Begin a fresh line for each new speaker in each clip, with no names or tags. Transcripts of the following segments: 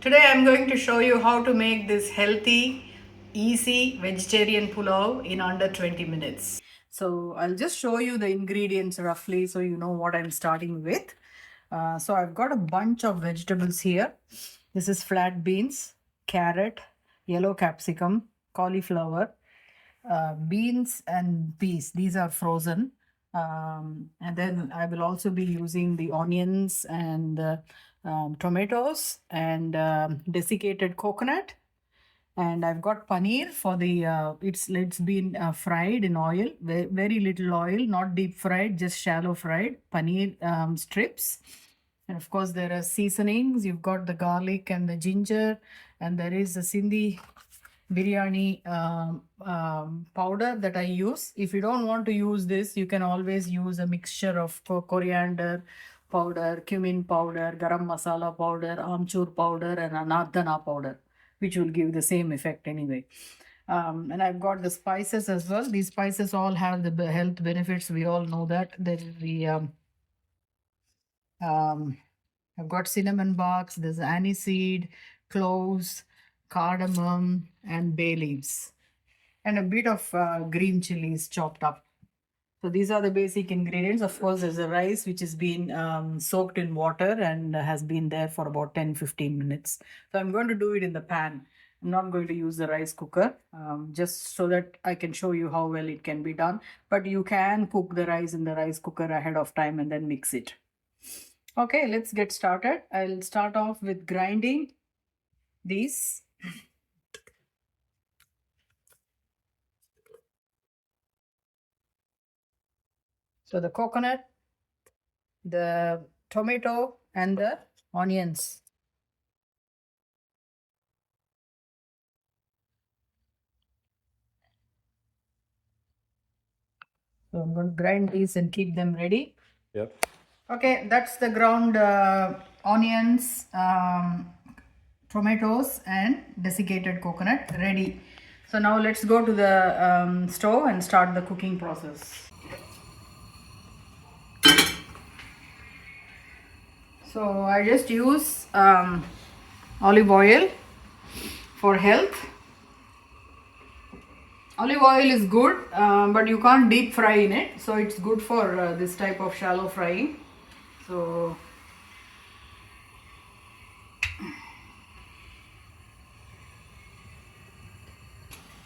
Today I'm going to show you how to make this healthy, easy vegetarian pulao in under 20 minutes. So I'll just show you the ingredients roughly so you know what I'm starting with. So I've got a bunch of vegetables here. This is flat beans, carrot, yellow capsicum, cauliflower, beans and peas. These are frozen. And then I will also be using the onions and tomatoes and desiccated coconut. And I've got paneer for the it's been fried in oil, very little oil, not deep fried, just shallow fried paneer strips. And of course, there are seasonings. You've got the garlic and the ginger, and there is the Sindhi biryani powder that I use. If you don't want to use this, you can always use a mixture of coriander powder, cumin powder, garam masala powder, amchur powder, and anardana powder, which will give the same effect anyway. And I've got the spices as well. These spices all have the health benefits. We all know that. There is the um, I've got cinnamon barks, there's aniseed, cloves, cardamom, and bay leaves, and a bit of green chilies chopped up. So these are the basic ingredients. Of course, there's a rice which has been soaked in water and has been there for about 10-15 minutes. So I'm going to do it in the pan. I'm not going to use the rice cooker, just so that I can show you how well it can be done. But you can cook the rice in the rice cooker ahead of time and then mix it. Okay, let's get started. I'll start off with grinding these. So the coconut, the tomato, and the onions. So I'm going to grind these and keep them ready.
Yep.
Okay, that's the ground onions, tomatoes, and desiccated coconut ready. So now let's go to the stove and start the cooking process. So I just use olive oil for health. Olive oil is good, but you can't deep fry in it, so it's good for this type of shallow frying. So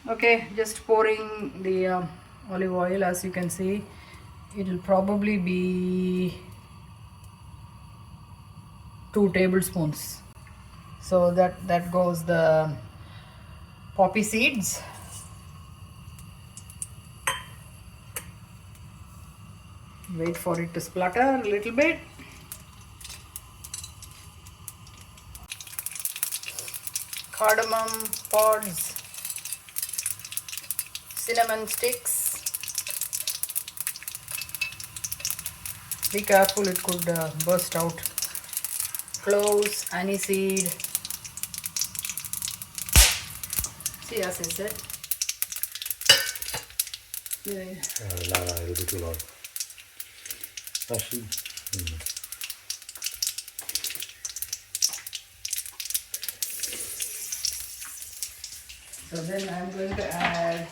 okay, just pouring the olive oil. As you can see, it will probably be 2 tablespoons. So that goes the poppy seeds. Wait for it to splutter a little bit. Cardamom pods, cinnamon sticks. Be careful, it could burst out. Cloves, aniseed. See, as I said. Yeah.
No, it'll be too long. Actually,
So then I'm going to add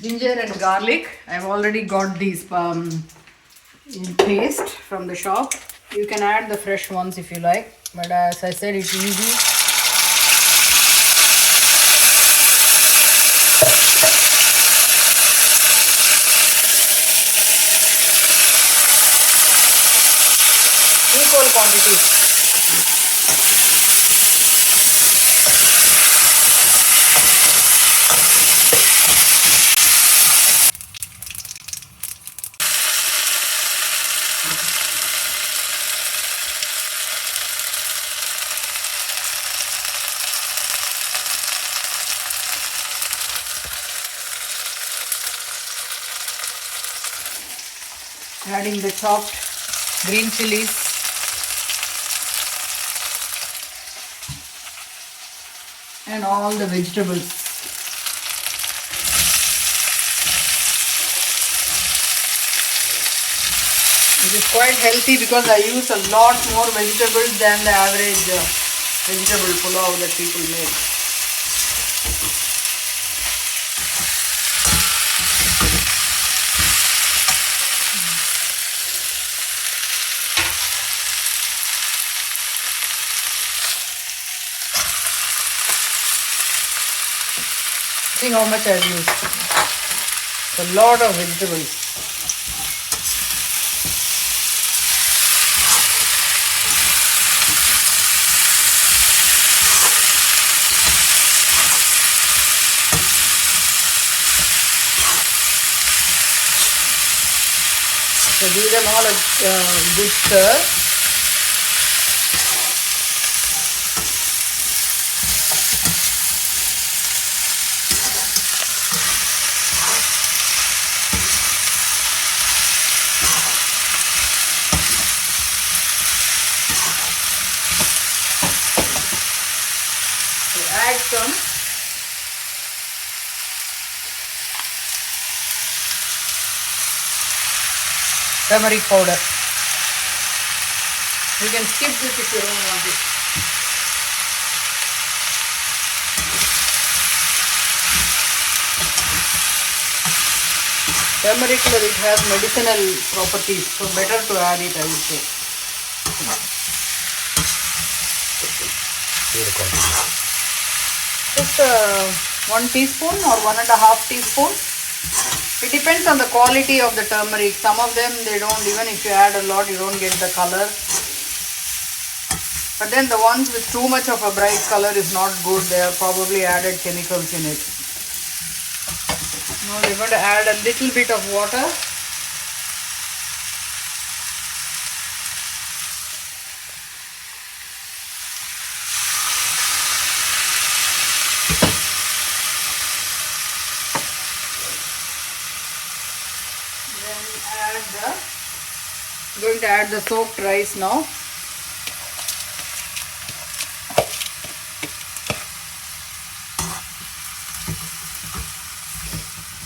ginger and garlic. I've already got these in paste from the shop. You can add the fresh ones if you like, but as I said, it's easy. Equal quantity. Adding the chopped green chilies. And all the vegetables. It is quite healthy because I use a lot more vegetables than the average vegetable pulao that people make. See how much I've used. It's a lot of vegetables. So give them all a good stir. So add some turmeric powder. You can skip this if you don't want it. Turmeric, it has medicinal properties, so better to add it, I would say. Just 1 teaspoon or 1.5 teaspoon. It depends on the quality of the turmeric. Some of them, they don't, even if you add a lot, you don't get the color. But then the ones with too much of a bright color is not good. They have probably added chemicals in it. Now we're going to add a little bit of water. Going to add the soaked rice now.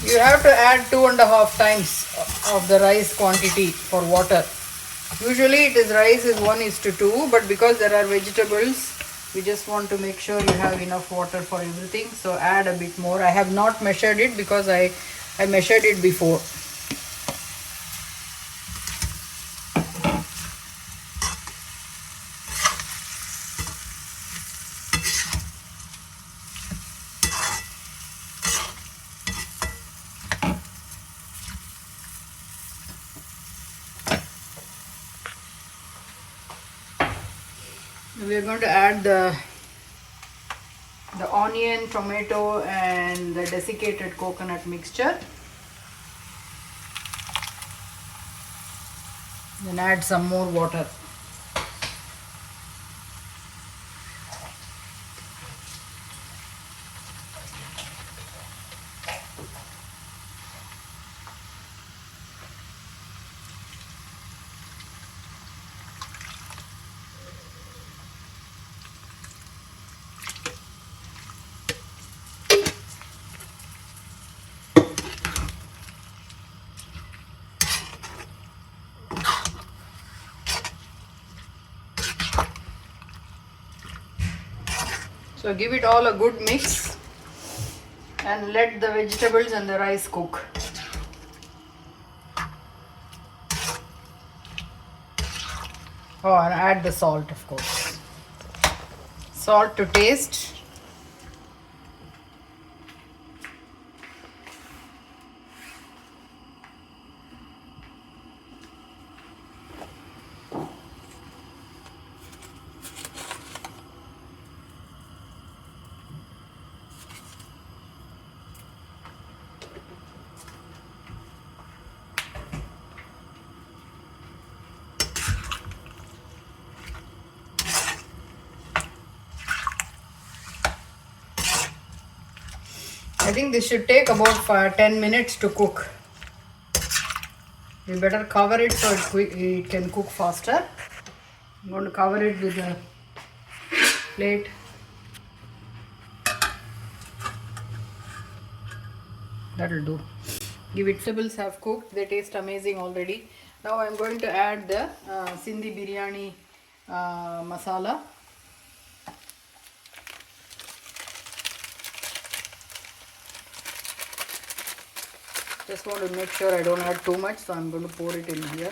You have to add 2.5 times of the rice quantity for water. Usually it is rice is 1:2, but because there are vegetables, we just want to make sure you have enough water for everything. So add a bit more. I have not measured it because I measured it before. We are going to add the onion, tomato and the desiccated coconut mixture. Then add some more water. So give it all a good mix and let the vegetables and the rice cook. Oh, and add the salt, of course. Salt to taste. I think this should take about 10 minutes to cook. You better cover it so it can cook faster. I'm going to cover it with a plate. That'll do. Give it. Vegetables have cooked. They taste amazing already. Now I'm going to add the Sindhi biryani masala. Just want to make sure I don't add too much, so I'm going to pour it in here.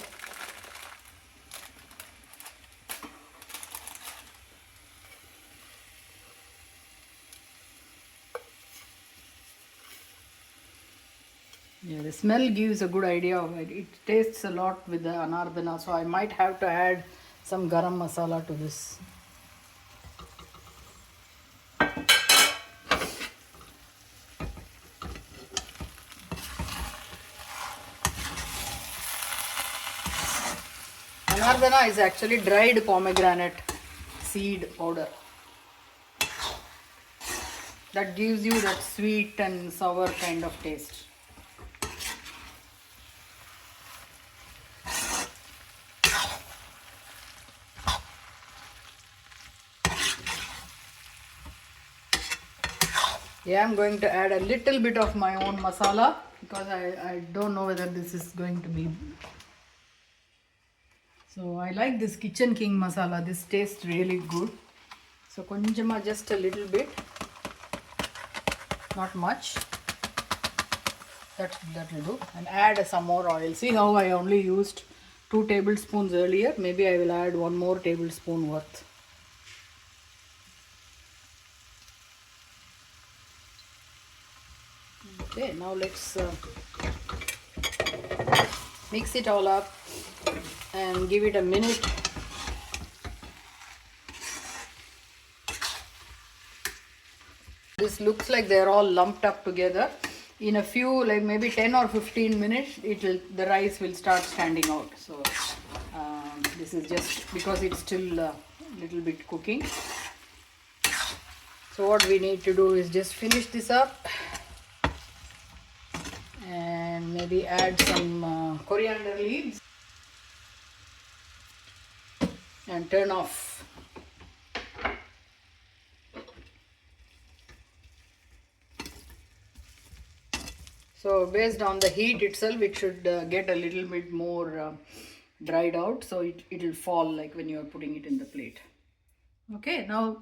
Yeah, the smell gives a good idea of it. It tastes a lot with the anardana, so I might have to add some garam masala to this. Anardana is actually dried pomegranate seed powder. That gives you that sweet and sour kind of taste. Yeah, I'm going to add a little bit of my own masala because I don't know whether this is going to be. So I like this Kitchen King masala. This tastes really good. So konjama, just a little bit, not much. That will do. And add some more oil. See how I only used 2 tablespoons earlier. Maybe I will add 1 more tablespoon worth. Okay, now let's mix it all up and give it a minute. This looks like they're all lumped up together. In a few, like maybe 10 or 15 minutes, the rice will start standing out. So this is just because it's still a little bit cooking. So what we need to do is just finish this up and maybe add some coriander leaves and turn off. So based on the heat itself, it should get a little bit more dried out, so it will fall like when you are putting it in the plate. Okay, now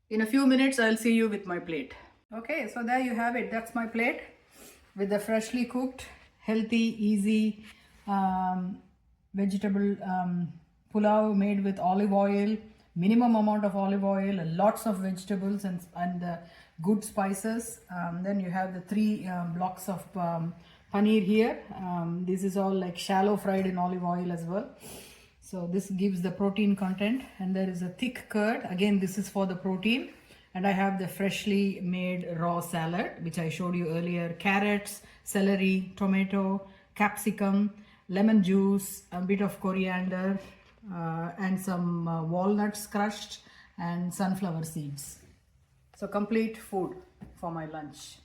in a few minutes I'll see you with my plate. Okay, so there you have it. That's my plate with the freshly cooked, healthy, easy vegetable pulao made with olive oil, minimum amount of olive oil, lots of vegetables and good spices. Then you have the 3 blocks of paneer here. This is all like shallow fried in olive oil as well. So this gives the protein content, and there is a thick curd. Again, this is for the protein. And I have the freshly made raw salad, which I showed you earlier. Carrots, celery, tomato, capsicum, lemon juice, a bit of coriander, and some walnuts crushed, and sunflower seeds. So complete food for my lunch.